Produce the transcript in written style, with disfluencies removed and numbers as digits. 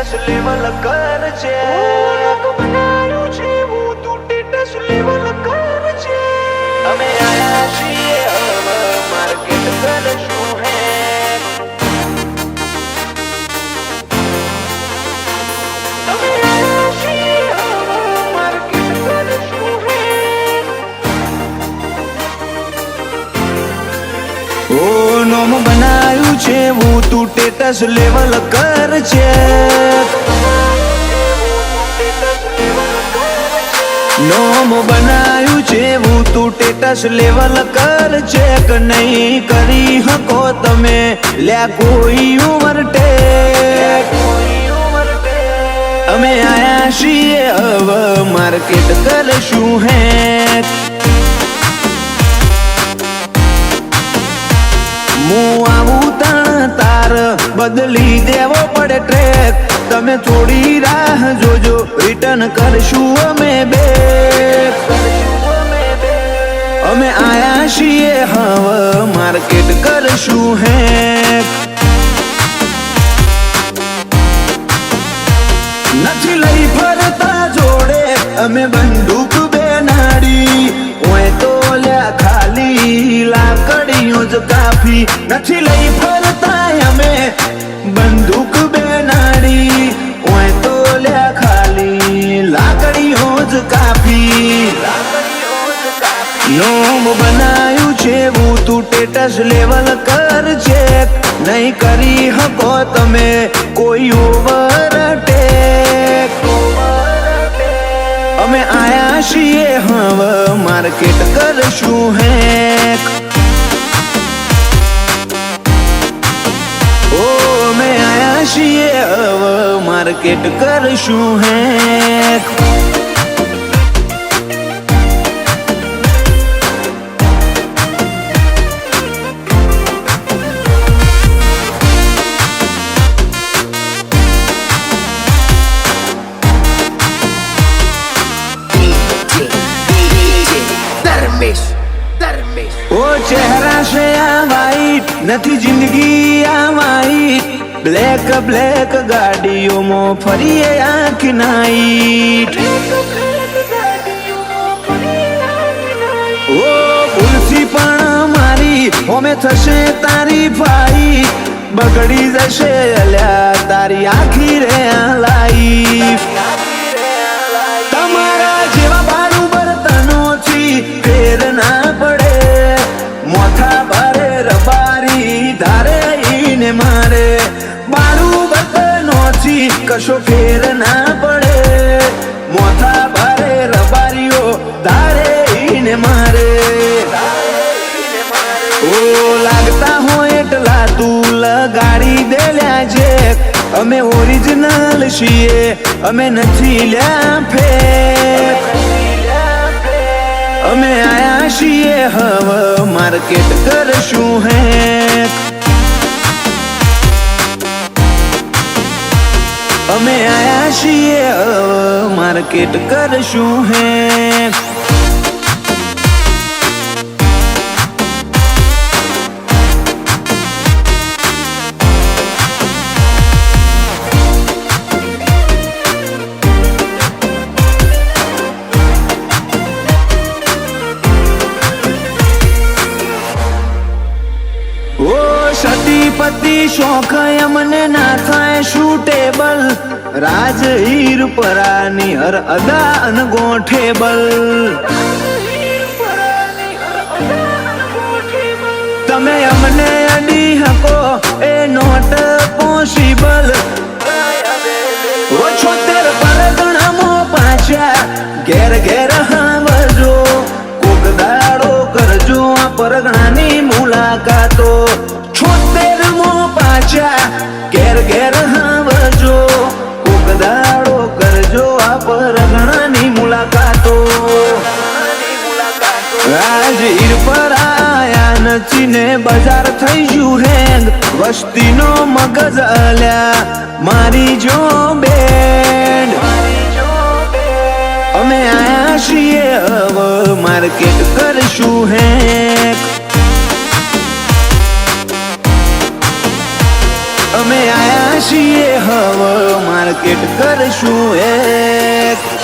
ટેટસ level કર છે બનાયું છે હું તું ટેટસ લેવલ કર છે અમે આયા છીએ હવે માર્કેટ કરશું હે અમે આયા છીએ હવે માર્કેટ કરશું હે ઓ નોમ બનાયું છે હું તું ટેટસ લેવલ કર છે નોમ બનાયું છે હું તું ટેટસ લેવલ કર ચેક નહીં કરી હકો તમે લ્યા કોઈ ઓવરટેક અમે આયા છીએ હવે માર્કેટ કરશું હે હું આવું તાર બદલી દેવો પડે ટ્રેક તમે થોડી રાહ જોજો રિટર્ન કરશું અમે બે અમે આયા છીએ હવે માર્કેટ કરશું હે નથી લઈ ફરતા જોડે અમે બંદૂક બે નાડી ઓય તો લ્યા ખાલી લાકડીઓ જ કાફી નથી લઈ ફરતા અમે બંદૂક બે નાડી ઓય તો લ્યા ખાલી લાકડીઓ જ કાફી નોમ બનાયું છે હું તું ટેટસ લેવલ કર ચેક નહીં કરી હકો તમે કોઈ ઓવરટેક અમે આયા છીએ હવે માર્કેટ કરશું હે ઓ અમે આયા છીએ હવે માર્કેટ કરશું હે ઓ ચહેરા છે આ વાઈટ નથી જિંદગી આ વાઈટ બ્લેક બ્લેક ગાડીઓમાં ફરીએ આંખ નાઈટ ઓ ભૂલથી પણ મારી હોમે થશે તારી ફાઈટ બગડી જશે અલ્યા તારી આખી રે આ લાઈફ તમારા જેવા બારું બર્તનોથી ફેર ના પડે મોથા ભારે રબારી ધારે ઈને મારે બારું બર્તનોથી કશો ફેર ના પડે મોથા ભારે રબારીઓ ધારે ઈને મારે ઓ લાગતા હોય એટલા તું લગાડી દે લ્યા જે અમે ઓરિજિનલ છીએ અમે નથી લ્યા ફેક અમે આયા છીએ હવે માર્કેટ કરશું હે અમે આયા છીએ હવે માર્કેટ કરશું હે સતીપતિ શોખ અમને ના થાય શૂટેબલ રાજ હીર પરાની હર અદા અનગોઠેબલ તમે અમને અડી હકો એ નોટ પોસિબલ 76 પરગણામો પાછા ઘેર ઘેર હાવજો કોક દાડો કરજો આ પરગણાની મુલાકાતો 76મો પાછા ઘેર ઘેર હાવજો કોક દાડો કરજો આ પરગણાની મુલાકાતો હાજીર પર આયા નથી ને બજાર થઈ ગયું હેંગ વસ્તીનો મગજ અલ્યા મારી જો બેન્ડ અમે આયા છીએ હવે માર્કેટ કરશું હેંગ અમે આયા છીએ હવે માર્કેટ કરશું એક.